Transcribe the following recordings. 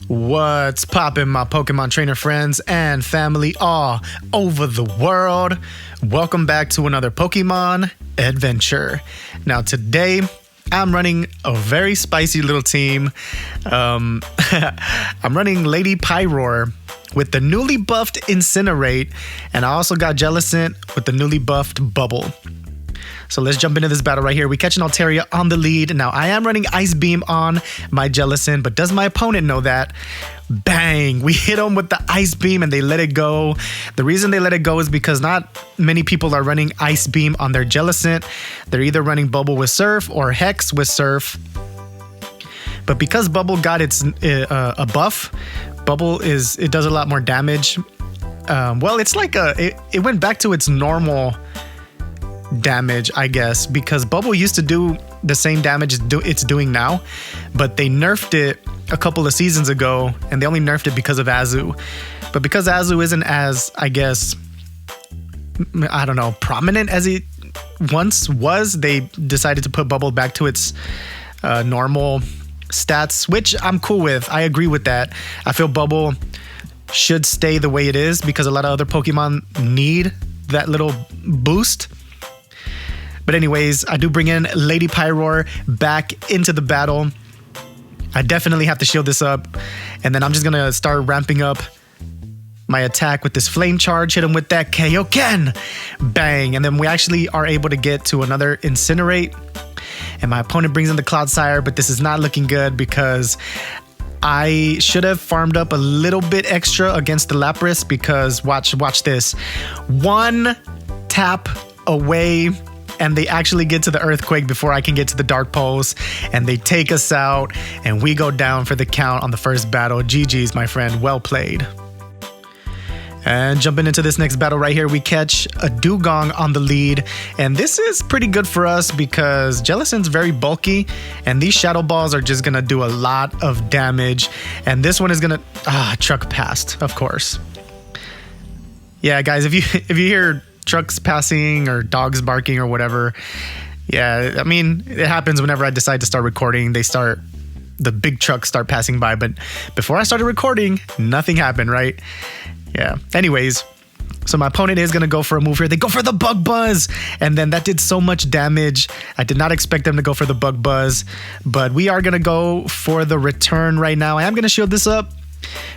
What's poppin', my Pokemon trainer friends and family all over the world? Welcome back to another Pokemon adventure. Now today, I'm running a very spicy little team. I'm running Lady Pyroar with the newly buffed Incinerate, and I also got Jellicent with the newly buffed Bubble. So let's jump into this battle right here. We catch an Altaria on the lead. Now I am running Ice Beam on my Jellicent, but does my opponent know that? Bang! We hit them with the Ice Beam and they let it go. The reason they let it go is because not many people are running Ice Beam on their Jellicent. They're either running Bubble with Surf or Hex with Surf. But because Bubble got its a buff, Bubble it does a lot more damage. Well, it's like it went back to its normal damage, I guess, because Bubble used to do the same damage it's doing now, but they nerfed it a couple of seasons ago, and they only nerfed it because of Azu. But because Azu isn't as, I guess, I don't know, prominent as it once was, they decided to put Bubble back to its normal stats, which I'm cool with. I agree with that. I feel Bubble should stay the way it is because a lot of other Pokemon need that little boost. But anyways, I do bring in Lady Pyroar back into the battle. I definitely have to shield this up. And then I'm just going to start ramping up my attack with this Flame Charge. Hit him with that Kaioken. Bang. And then we actually are able to get to another Incinerate. And my opponent brings in the Cloudsire, but this is not looking good because I should have farmed up a little bit extra against the Lapras because watch this. One tap away and they actually get to the Earthquake before I can get to the Dark Pulse, and they take us out, and we go down for the count on the first battle. GG's, my friend. Well played. And jumping into this next battle right here, we catch a Dugong on the lead, and this is pretty good for us because Jellicent's very bulky, and these Shadow Balls are just gonna do a lot of damage, and this one is gonna truck past, of course. Yeah, guys, if you hear trucks passing or dogs barking or whatever, yeah, I mean, it happens whenever I decide to start recording. The big trucks start passing by, but before I started recording, nothing happened, right? Yeah. Anyways, so my opponent is going to go for a move here. They go for the Bug Buzz, and then that did so much damage. I did not expect them to go for the Bug Buzz, but we are going to go for the return right now. I am going to shield this up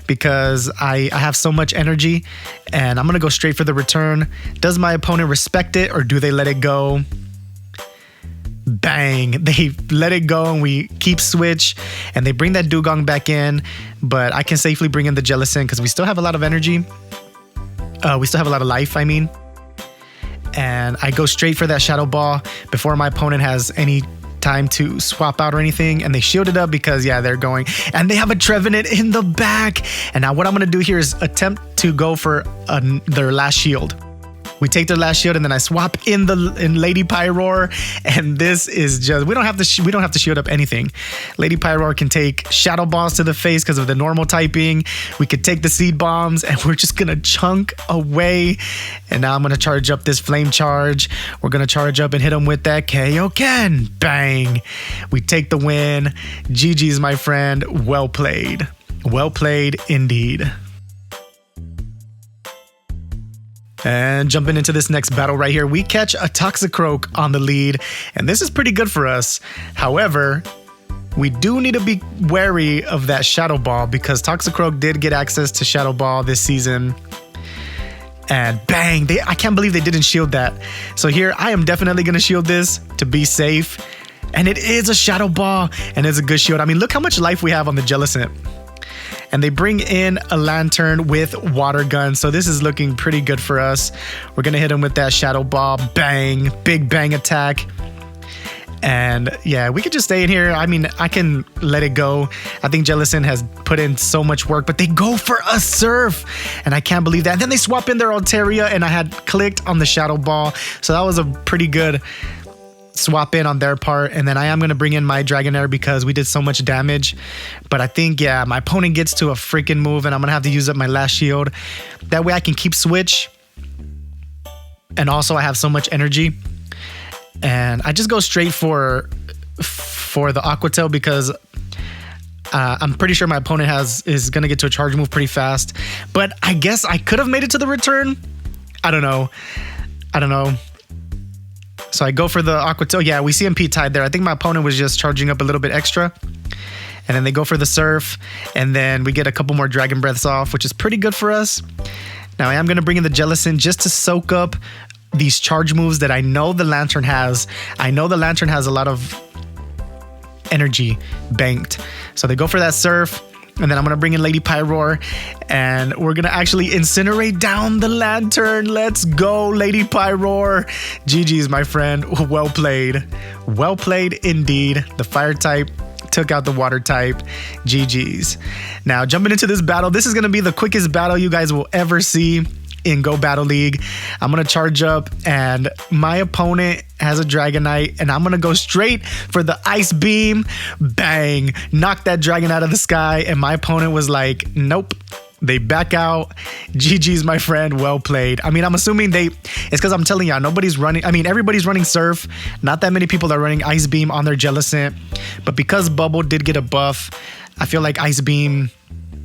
because I have so much energy, and I'm going to go straight for the return. Does my opponent respect it, or do they let it go? Bang, they let it go, and we keep switch, and they bring that Dugong back in, but I can safely bring in the Jellicent because we still have a lot of energy. We still have a lot of life, I mean. And I go straight for that Shadow Ball before my opponent has any time to swap out or anything, and they shielded up because, yeah, they're going, and they have a Trevenant in the back. And now what I'm going to do here is attempt to go for their last shield. We take their last shield, and then I swap in Lady Pyroar, and this is just, we don't have to shield up anything. Lady Pyroar can take Shadow Balls to the face because of the normal typing. We could take the Seed Bombs, and we're just gonna chunk away. And now I'm gonna charge up this Flame Charge. We're gonna charge up and hit him with that Kaioken. Bang! We take the win. GG's, my friend. Well played. Well played indeed. And jumping into this next battle right here, we catch a Toxicroak on the lead, and this is pretty good for us. However, we do need to be wary of that Shadow Ball because Toxicroak did get access to Shadow Ball this season. And bang, I can't believe they didn't shield that. So here, I am definitely going to shield this to be safe. And it is a Shadow Ball, and it's a good shield. I mean, look how much life we have on the Jellicent. And they bring in a Lantern with Water Gun. So this is looking pretty good for us. We're going to hit him with that Shadow Ball. Bang. Big bang attack. And yeah, we could just stay in here. I mean, I can let it go. I think Jellicent has put in so much work, but they go for a Surf. And I can't believe that. And then they swap in their Altaria, and I had clicked on the Shadow Ball. So that was a pretty good swap in on their part. And then I am going to bring in my Dragonair because we did so much damage. But I think, yeah, my opponent gets to a freaking move, and I'm going to have to use up my last shield. That way I can keep switch. And also I have so much energy. And I just go straight for the Aqua Tail because I'm pretty sure my opponent is going to get to a charge move pretty fast. But I guess I could have made it to the return. I don't know. So I go for the Aqua Tail. Yeah, we CMP tied there. I think my opponent was just charging up a little bit extra. And then they go for the Surf. And then we get a couple more Dragon Breaths off, which is pretty good for us. Now I am going to bring in the Jellicent just to soak up these charge moves that I know the Lantern has. I know the Lantern has a lot of energy banked. So they go for that Surf. And then I'm going to bring in Lady Pyroar, and we're going to actually incinerate down the Lantern. Let's go, Lady Pyroar. GG's, my friend. Well played. Well played indeed. The Fire type took out the Water type. GG's. Now, jumping into this battle, this is going to be the quickest battle you guys will ever see in Go Battle League. I'm going to charge up, and my opponent has a Dragonite, and I'm going to go straight for the Ice Beam. Bang! Knock that dragon out of the sky, and my opponent was like, nope. They back out. GG's, my friend. Well played. I mean, I'm assuming it's because I'm telling y'all, nobody's running. I mean, everybody's running Surf. Not that many people are running Ice Beam on their Jellicent. But because Bubble did get a buff, I feel like Ice Beam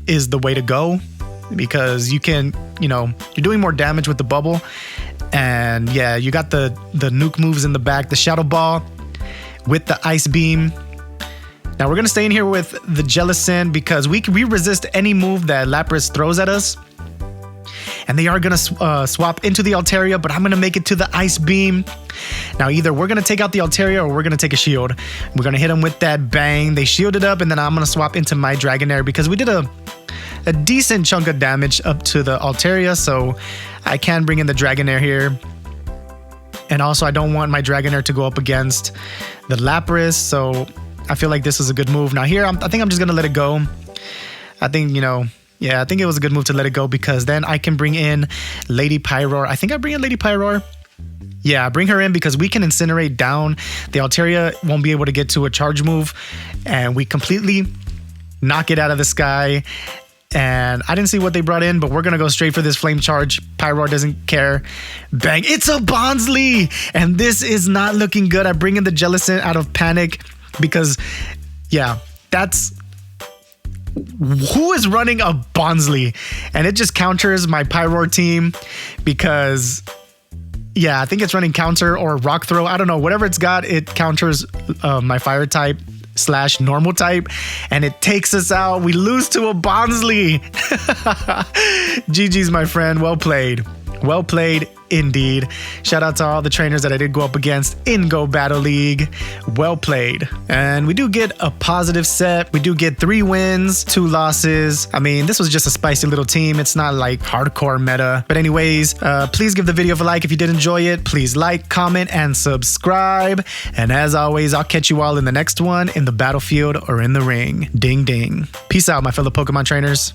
is the way to go. Because you can, you're doing more damage with the Bubble. And yeah, you got the nuke moves in the back, the Shadow Ball with the Ice Beam. Now we're going to stay in here with the Jellicent because we resist any move that Lapras throws at us. And they are going to swap into the Altaria, but I'm going to make it to the Ice Beam. Now either we're going to take out the Altaria or we're going to take a shield. We're going to hit them with that bang. They shielded up, and then I'm going to swap into my Dragonair because we did a decent chunk of damage up to the Altaria, so I can bring in the Dragonair here. And also I don't want my Dragonair to go up against the Lapras, so I feel like this is a good move. Now here, I think I'm just going to let it go. I think, yeah, I think it was a good move to let it go because then I can bring in Lady Pyroar. I think I bring in Lady Pyroar. Yeah, bring her in because we can incinerate down. The Altaria won't be able to get to a charge move, and we completely knock it out of the sky. And I didn't see what they brought in, but we're going to go straight for this Flame Charge. Pyroar doesn't care. Bang. It's a Bonsly. And this is not looking good. I bring in the Jellicent out of panic because, yeah, that's... Who is running a Bonsly? And it just counters my Pyroar team because... Yeah, I think it's running counter or rock throw. I don't know. Whatever it's got, it counters my fire type / normal type, and it takes us out. We lose to a Bonsly. GG's, my friend. Well played. Well played indeed. Shout out to all the trainers that I did go up against in Go Battle League. Well played. And we do get a positive set. We do get 3 wins, 2 losses. I mean, this was just a spicy little team. It's not like hardcore meta. But anyways, please give the video a like if you did enjoy it. Please like, comment, and subscribe. And as always, I'll catch you all in the next one in the battlefield or in the ring. Ding, ding. Peace out, my fellow Pokemon trainers.